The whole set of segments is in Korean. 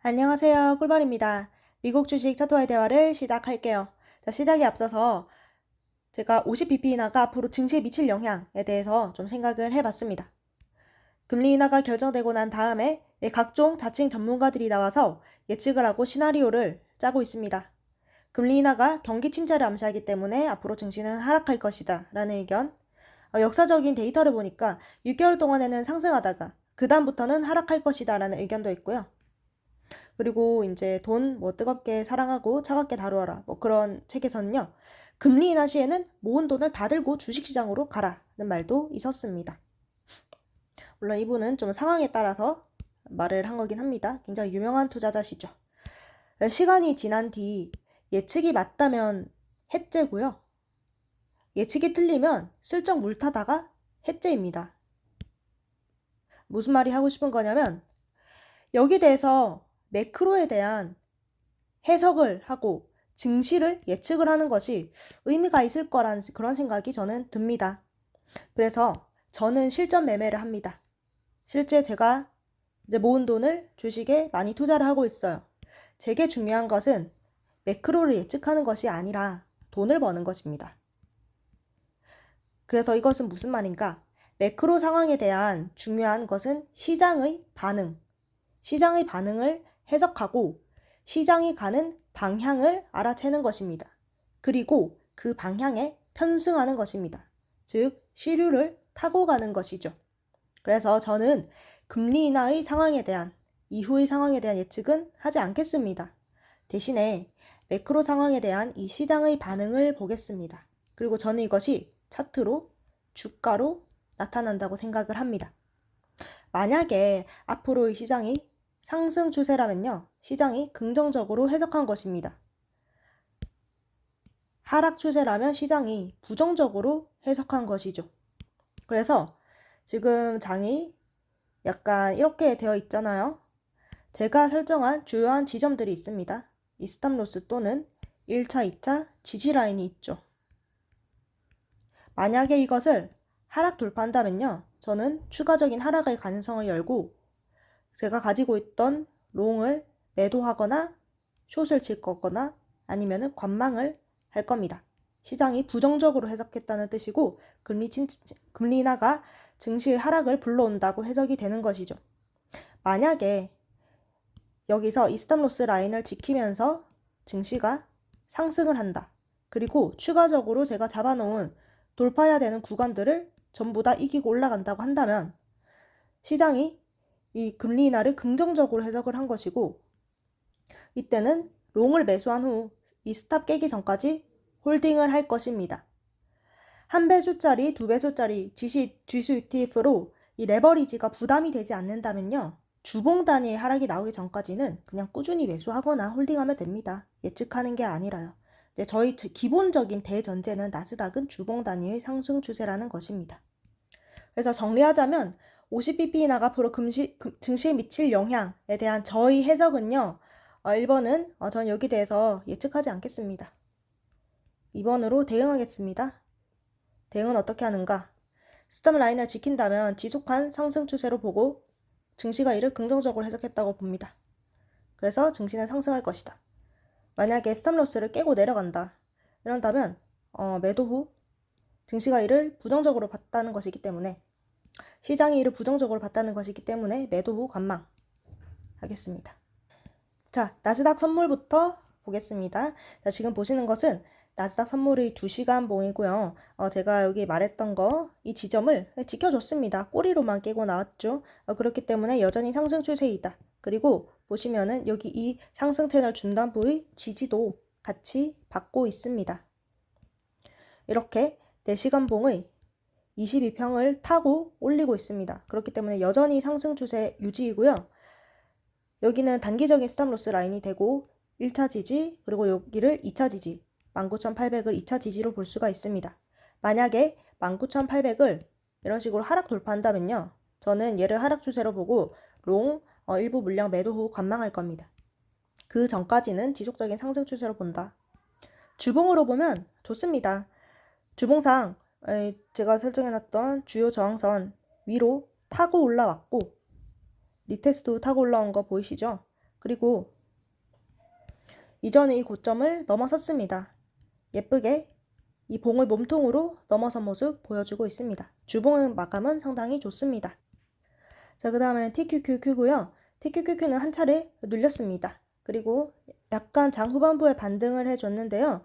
안녕하세요. 꿀벌입니다. 미국 주식 차트와의 대화를 시작할게요. 자, 시작에 앞서서 제가 50bp 인하가 앞으로 증시에 미칠 영향에 대해서 좀 생각을 해봤습니다. 금리 인하가 결정되고 난 다음에 각종 자칭 전문가들이 나와서 예측을 하고 시나리오를 짜고 있습니다. 금리 인하가 경기 침체를 암시하기 때문에 앞으로 증시는 하락할 것이다 라는 의견. 역사적인 데이터를 보니까 6개월 동안에는 상승하다가 그 다음부터는 하락할 것이다 라는 의견도 있고요. 그리고 이제 돈 뜨겁게 사랑하고 차갑게 다루어라 그런 책에서는요. 금리 인하 시에는 모은 돈을 다 들고 주식시장으로 가라는 말도 있었습니다. 물론 이분은 좀 상황에 따라서 말을 한 거긴 합니다. 굉장히 유명한 투자자시죠. 시간이 지난 뒤 예측이 맞다면 해째고요. 예측이 틀리면 슬쩍 물타다가 해째입니다. 무슨 말이 하고 싶은 거냐면 여기 대해서 매크로에 대한 해석을 하고 증시를 예측을 하는 것이 의미가 있을 거라는 그런 생각이 저는 듭니다. 그래서 저는 실전 매매를 합니다. 실제 제가 이제 모은 돈을 주식에 많이 투자를 하고 있어요. 제게 중요한 것은 매크로를 예측하는 것이 아니라 돈을 버는 것입니다. 그래서 이것은 무슨 말인가? 매크로 상황에 대한 중요한 것은 시장의 반응을 해석하고 시장이 가는 방향을 알아채는 것입니다. 그리고 그 방향에 편승하는 것입니다. 즉, 시류를 타고 가는 것이죠. 그래서 저는 금리 인하의 상황에 대한, 이후의 상황에 대한 예측은 하지 않겠습니다. 대신에 매크로 상황에 대한 이 시장의 반응을 보겠습니다. 그리고 저는 이것이 차트로, 주가로 나타난다고 생각을 합니다. 만약에 앞으로의 시장이 상승 추세라면요. 시장이 긍정적으로 해석한 것입니다. 하락 추세라면 시장이 부정적으로 해석한 것이죠. 그래서 지금 장이 약간 이렇게 되어 있잖아요. 제가 설정한 주요한 지점들이 있습니다. 이 스탑로스 또는 1차, 2차 지지 라인이 있죠. 만약에 이것을 하락 돌파한다면요. 저는 추가적인 하락의 가능성을 열고 제가 가지고 있던 롱을 매도하거나 숏을 칠 거거나 아니면은 관망을 할 겁니다. 시장이 부정적으로 해석했다는 뜻이고 금리 인하가 증시의 하락을 불러온다고 해석이 되는 것이죠. 만약에 여기서 이 스탑로스 라인을 지키면서 증시가 상승을 한다. 그리고 추가적으로 제가 잡아놓은 돌파해야 되는 구간들을 전부 다 이기고 올라간다고 한다면 시장이 이 금리 인하를 긍정적으로 해석을 한 것이고 이때는 롱을 매수한 후 이 스탑 깨기 전까지 홀딩을 할 것입니다. 1배수짜리, 2배수짜리 지수 UTF로 이 레버리지가 부담이 되지 않는다면요. 주봉 단위의 하락이 나오기 전까지는 그냥 꾸준히 매수하거나 홀딩하면 됩니다. 예측하는 게 아니라요. 저희 기본적인 대전제는 나스닥은 주봉 단위의 상승 추세라는 것입니다. 그래서 정리하자면 50bp 인하가 앞으로 증시에 미칠 영향에 대한 저희 해석은요. 1번은 전 여기 대해서 예측하지 않겠습니다. 2번으로 대응하겠습니다. 대응은 어떻게 하는가? 스탑 라인을 지킨다면 지속한 상승 추세로 보고 증시가 이를 긍정적으로 해석했다고 봅니다. 그래서 증시는 상승할 것이다. 만약에 스탑 로스를 깨고 내려간다. 이런다면 매도 후 증시가 이를 부정적으로 봤다는 것이기 때문에 시장이 이를 부정적으로 봤다는 것이기 때문에 매도 후 관망 하겠습니다. 자, 나스닥 선물부터 보겠습니다. 자, 지금 보시는 것은 나스닥 선물의 2시간 봉이고요. 제가 여기 말했던 이 지점을 지켜줬습니다. 꼬리로만 깨고 나왔죠. 그렇기 때문에 여전히 상승 추세이다. 그리고 보시면은 여기 이 상승 채널 중단부의 지지도 같이 받고 있습니다. 이렇게 4시간 봉의 22평을 타고 올리고 있습니다. 그렇기 때문에 여전히 상승 추세 유지이고요. 여기는 단기적인 스탑로스 라인이 되고 1차 지지 그리고 여기를 2차 지지 19,800을 2차 지지로 볼 수가 있습니다. 만약에 19,800을 이런 식으로 하락 돌파한다면요. 저는 얘를 하락 추세로 보고 롱 일부 물량 매도 후 관망할 겁니다. 그 전까지는 지속적인 상승 추세로 본다. 주봉으로 보면 좋습니다. 주봉상 제가 설정해놨던 주요 저항선 위로 타고 올라왔고 리테스트 타고 올라온 거 보이시죠? 그리고 이전에 이 고점을 넘어섰습니다. 예쁘게 이 봉을 몸통으로 넘어선 모습 보여주고 있습니다. 주봉의 마감은 상당히 좋습니다. 자, 그 다음에 TQQQ고요. TQQQ는 한 차례 눌렸습니다. 그리고 약간 장 후반부에 반등을 해줬는데요.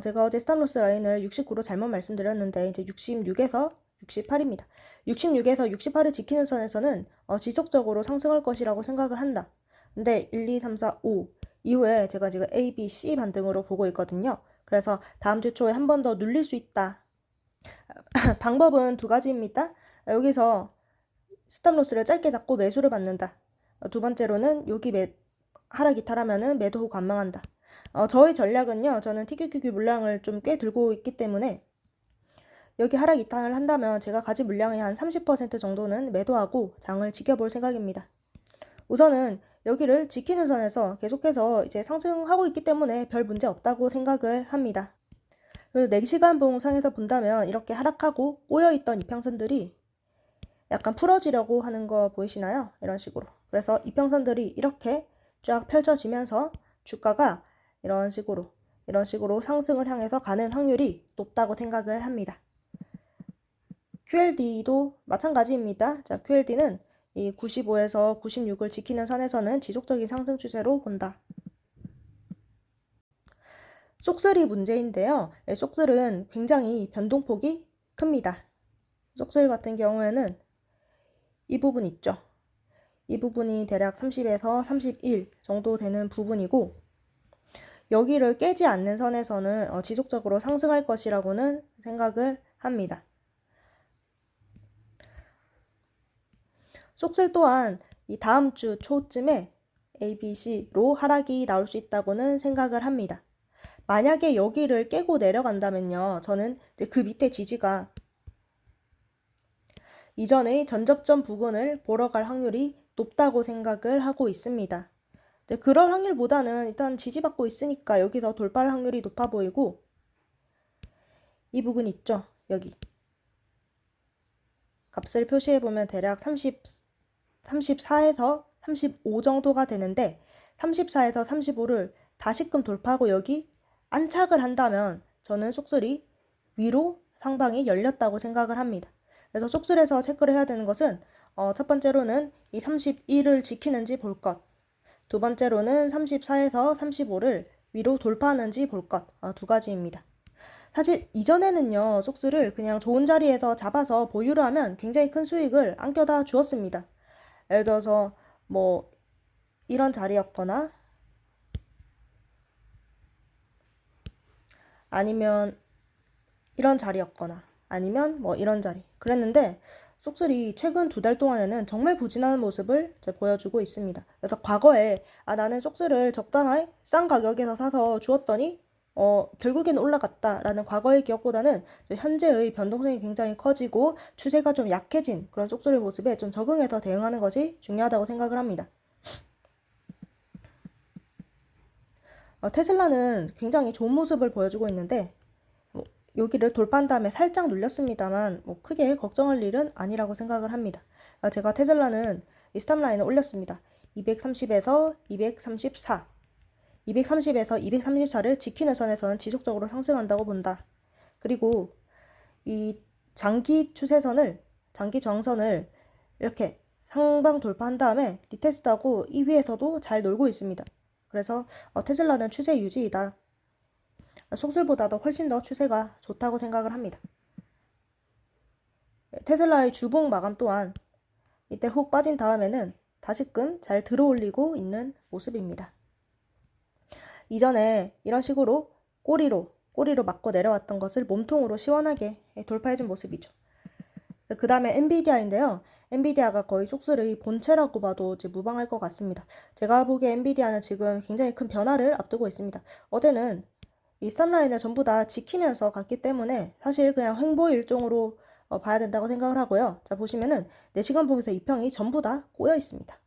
제가 어제 스탑로스 라인을 69로 잘못 말씀드렸는데 이제 66에서 68입니다. 66에서 68을 지키는 선에서는 지속적으로 상승할 것이라고 생각을 한다. 근데 1, 2, 3, 4, 5 이후에 제가 지금 A, B, C 반등으로 보고 있거든요. 그래서 다음 주 초에 한 번 더 눌릴 수 있다. 방법은 두 가지입니다. 여기서 스탑로스를 짧게 잡고 매수를 받는다. 두 번째로는 여기 하락 이탈하면은 매도 후 관망한다. 저의 전략은요. 저는 TQQQ 물량을 좀 꽤 들고 있기 때문에 여기 하락 이탈을 한다면 제가 가진 물량의 한 30% 정도는 매도하고 장을 지켜볼 생각입니다. 우선은 여기를 지키는 선에서 계속해서 이제 상승하고 있기 때문에 별 문제 없다고 생각을 합니다. 그리고 4시간 봉상에서 본다면 이렇게 하락하고 꼬여있던 이평선들이 약간 풀어지려고 하는 거 보이시나요? 이런 식으로. 그래서 이평선들이 이렇게 쫙 펼쳐지면서 주가가 이런 식으로 상승을 향해서 가는 확률이 높다고 생각을 합니다. QLD도 마찬가지입니다. 자, QLD는 이 95에서 96을 지키는 선에서는 지속적인 상승 추세로 본다. 쏙슬이 문제인데요. 쏙슬은 굉장히 변동폭이 큽니다. 쏙슬 같은 경우에는 이 부분 있죠. 이 부분이 대략 30에서 31 정도 되는 부분이고 여기를 깨지 않는 선에서는 지속적으로 상승할 것이라고는 생각을 합니다. 쏙슬 또한 이 다음 주 초쯤에 A, B, C로 하락이 나올 수 있다고는 생각을 합니다. 만약에 여기를 깨고 내려간다면요. 저는 그 밑에 지지가 이전의 전접점 부근을 보러 갈 확률이 높다고 생각을 하고 있습니다. 그럴 확률보다는 일단 지지받고 있으니까 여기서 돌파할 확률이 높아 보이고 이 부분 있죠? 여기 값을 표시해보면 대략 34에서 35 정도가 되는데 34에서 35를 다시금 돌파하고 여기 안착을 한다면 저는 쏙슬이 위로 상방이 열렸다고 생각을 합니다. 그래서 쏙슬에서 체크를 해야 되는 것은 첫 번째로는 이 31을 지키는지 볼 것, 두 번째로는 34에서 35를 위로 돌파하는지 볼 것, 두 가지입니다. 사실 이전에는요, 쏙슬을 그냥 좋은 자리에서 잡아서 보유를 하면 굉장히 큰 수익을 안겨다 주었습니다. 예를 들어서 뭐 이런 자리였거나 아니면 이런 자리였거나 아니면 뭐 이런 자리 그랬는데 쏙슬이 최근 2달 동안에는 정말 부진한 모습을 보여주고 있습니다. 그래서 과거에 나는 쏙슬을 적당히 싼 가격에서 사서 주었더니 결국에는 올라갔다라는 과거의 기억보다는 현재의 변동성이 굉장히 커지고 추세가 좀 약해진 그런 쏙슬의 모습에 좀 적응해서 대응하는 것이 중요하다고 생각을 합니다. 테슬라는 굉장히 좋은 모습을 보여주고 있는데 여기를 돌파한 다음에 살짝 눌렸습니다만 크게 걱정할 일은 아니라고 생각을 합니다. 제가 테슬라는 이 스탑라인을 올렸습니다. 230에서 234 230에서 234를 지키는 선에서는 지속적으로 상승한다고 본다. 그리고 이 장기 추세선을 장기 저항선을 이렇게 상방 돌파한 다음에 리테스트하고 이 위에서도 잘 놀고 있습니다. 그래서 테슬라는 추세 유지이다. 쏙슬보다도 훨씬 더 추세가 좋다고 생각을 합니다. 테슬라의 주봉 마감 또한 이때 훅 빠진 다음에는 다시금 잘 들어올리고 있는 모습입니다. 이전에 이런 식으로 꼬리로 맞고 내려왔던 것을 몸통으로 시원하게 돌파해준 모습이죠. 그 다음에 엔비디아인데요. 엔비디아가 거의 쏙슬의 본체라고 봐도 이제 무방할 것 같습니다. 제가 보기에 엔비디아는 지금 굉장히 큰 변화를 앞두고 있습니다. 어제는 이 스탑라인을 전부 다 지키면서 갔기 때문에 사실 그냥 횡보 일종으로 봐야 된다고 생각을 하고요. 자, 보시면은 4시간 봉에서 이평이 전부 다 꼬여 있습니다.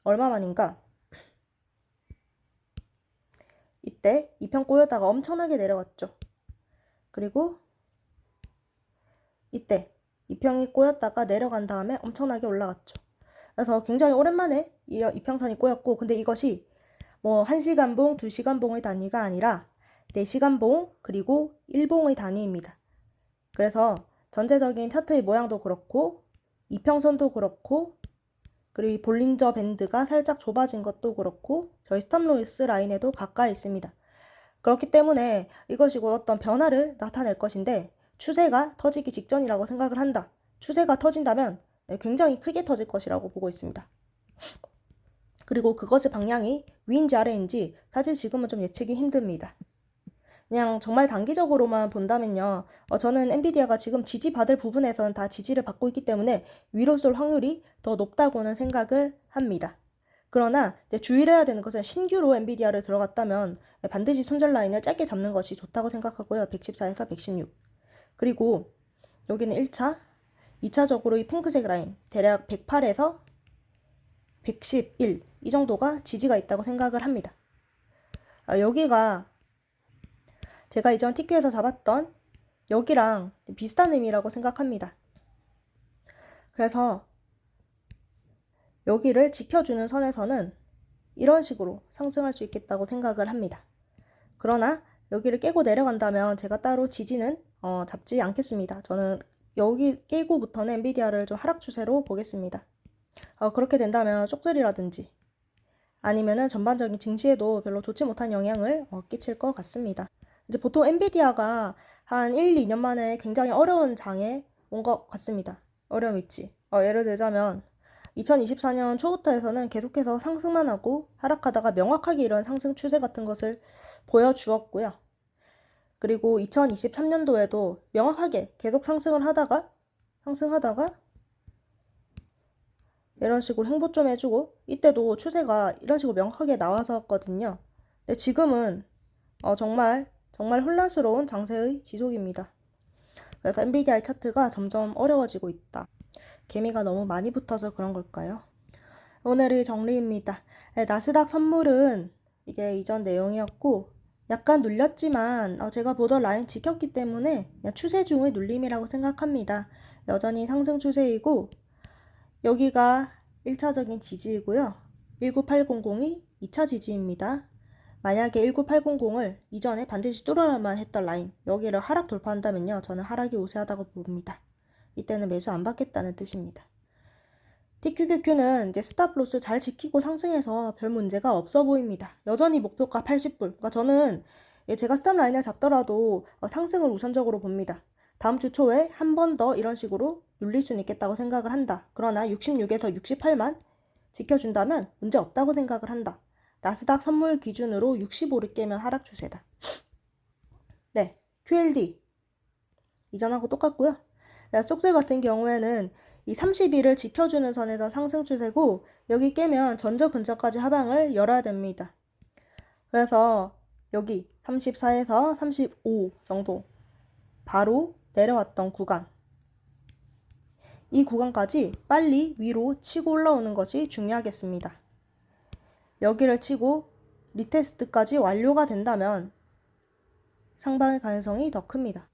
얼마만인가? 이때 이평 꼬였다가 엄청나게 내려왔죠. 그리고 이때 이평이 꼬였다가 내려간 다음에 엄청나게 올라갔죠. 그래서 굉장히 오랜만에 이평선이 꼬였고, 근데 이것이 뭐 1시간봉, 2시간봉의 단위가 아니라 4시간봉 그리고 1봉의 단위입니다. 그래서 전체적인 차트의 모양도 그렇고 이평선도 그렇고 그리고 이 볼린저 밴드가 살짝 좁아진 것도 그렇고 저희 스탑로스 라인에도 가까이 있습니다. 그렇기 때문에 이것이 곧 어떤 변화를 나타낼 것인데 추세가 터지기 직전이라고 생각을 한다. 추세가 터진다면 굉장히 크게 터질 것이라고 보고 있습니다. 그리고 그것의 방향이 위인지 아래인지 사실 지금은 좀 예측이 힘듭니다. 그냥 정말 단기적으로만 본다면요. 저는 엔비디아가 지금 지지받을 부분에서는 다 지지를 받고 있기 때문에 위로 쏠 확률이 더 높다고는 생각을 합니다. 그러나 주의해야 되는 것은 신규로 엔비디아를 들어갔다면 반드시 손절 라인을 짧게 잡는 것이 좋다고 생각하고요. 114에서 116. 그리고 여기는 1차, 2차적으로 이 핑크색 라인 대략 108에서 111 이 정도가 지지가 있다고 생각을 합니다. 여기가 제가 이전 TQ에서 잡았던 여기랑 비슷한 의미라고 생각합니다. 그래서 여기를 지켜주는 선에서는 이런 식으로 상승할 수 있겠다고 생각을 합니다. 그러나 여기를 깨고 내려간다면 제가 따로 지지는 잡지 않겠습니다. 저는 여기 깨고부터는 엔비디아를 좀 하락 추세로 보겠습니다. 그렇게 된다면 쪽들이라든지 아니면은 전반적인 증시에도 별로 좋지 못한 영향을 끼칠 것 같습니다. 이제 보통 엔비디아가 한 1, 2년 만에 굉장히 어려운 장에 온 것 같습니다. 어려운 위치. 예를 들자면 2024년 초부터 해서는 계속해서 상승만 하고 하락하다가 명확하게 이런 상승 추세 같은 것을 보여주었고요. 그리고 2023년도에도 명확하게 계속 상승하다가 이런 식으로 행보 좀 해주고 이때도 추세가 이런 식으로 명확하게 나왔었거든요. 근데 지금은 정말 혼란스러운 장세의 지속입니다. 그래서 엔비디아의 차트가 점점 어려워지고 있다. 개미가 너무 많이 붙어서 그런 걸까요? 오늘의 정리입니다. 나스닥 선물은 이게 이전 내용이었고 약간 눌렸지만 제가 보던 라인 지켰기 때문에 그냥 추세 중의 눌림이라고 생각합니다. 여전히 상승 추세이고 여기가 1차적인 지지이고요. 19800이 2차 지지입니다. 만약에 19800을 이전에 반드시 뚫어야만 했던 라인 여기를 하락 돌파한다면요. 저는 하락이 우세하다고 봅니다. 이때는 매수 안 받겠다는 뜻입니다. TQQQ는 이제 스탑로스 잘 지키고 상승해서 별 문제가 없어 보입니다. 여전히 목표가 80불. 그러니까 저는 제가 스탑 라인을 잡더라도 상승을 우선적으로 봅니다. 다음 주 초에 한 번 더 이런 식으로 눌릴 수는 있겠다고 생각을 한다. 그러나 66에서 68만 지켜준다면 문제 없다고 생각을 한다. 나스닥 선물 기준으로 65를 깨면 하락 추세다. 네, QLD 이전하고 똑같고요. 속셀 같은 경우에는 이 30일을 지켜주는 선에서 상승 추세고 여기 깨면 전저 근처까지 하방을 열어야 됩니다. 그래서 여기 34에서 35 정도 바로 내려왔던 구간 이 구간까지 빨리 위로 치고 올라오는 것이 중요하겠습니다. 여기를 치고 리테스트까지 완료가 된다면 상방의 가능성이 더 큽니다.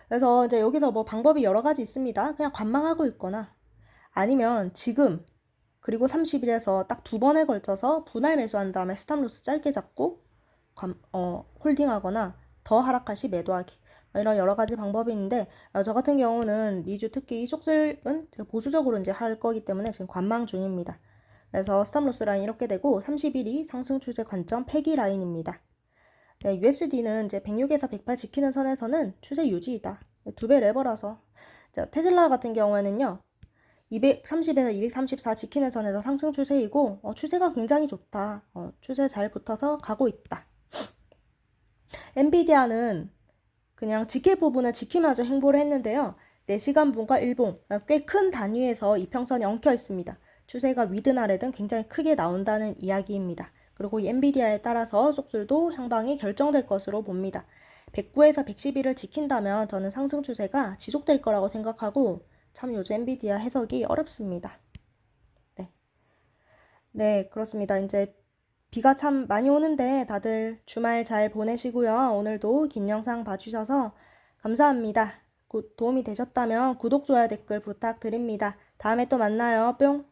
그래서 이제 여기서 뭐 방법이 여러 가지 있습니다. 그냥 관망하고 있거나 아니면 지금 그리고 30일에서 딱 2번에 걸쳐서 분할 매수한 다음에 스탑로스 짧게 잡고 홀딩하거나 더 하락할 시 매도하기 이런 여러 가지 방법이 있는데 저 같은 경우는 미주 특히 속셀은 제가 보수적으로 이제 할 거기 때문에 지금 관망 중입니다. 그래서 스탑로스 라인 이렇게 되고 30일이 상승 추세 관점 폐기 라인입니다. 네, USD는 이제 106에서 108 지키는 선에서는 추세 유지이다. 2배 레버라서 테슬라 같은 경우에는요. 230에서 234 지키는 선에서 상승 추세이고 추세가 굉장히 좋다. 추세 잘 붙어서 가고 있다. 엔비디아는 그냥 지킬 부분을 지키면서 행보를 했는데요. 4시간 분과 1봉 꽤 큰 단위에서 이평선이 엉켜 있습니다. 추세가 위든 아래든 굉장히 크게 나온다는 이야기입니다. 그리고 이 엔비디아에 따라서 속술도 향방이 결정될 것으로 봅니다. 109에서 111을 지킨다면 저는 상승 추세가 지속될 거라고 생각하고 참 요즘 엔비디아 해석이 어렵습니다. 네, 그렇습니다. 이제 비가 참 많이 오는데 다들 주말 잘 보내시고요. 오늘도 긴 영상 봐주셔서 감사합니다. 도움이 되셨다면 구독, 좋아요, 댓글 부탁드립니다. 다음에 또 만나요. 뿅!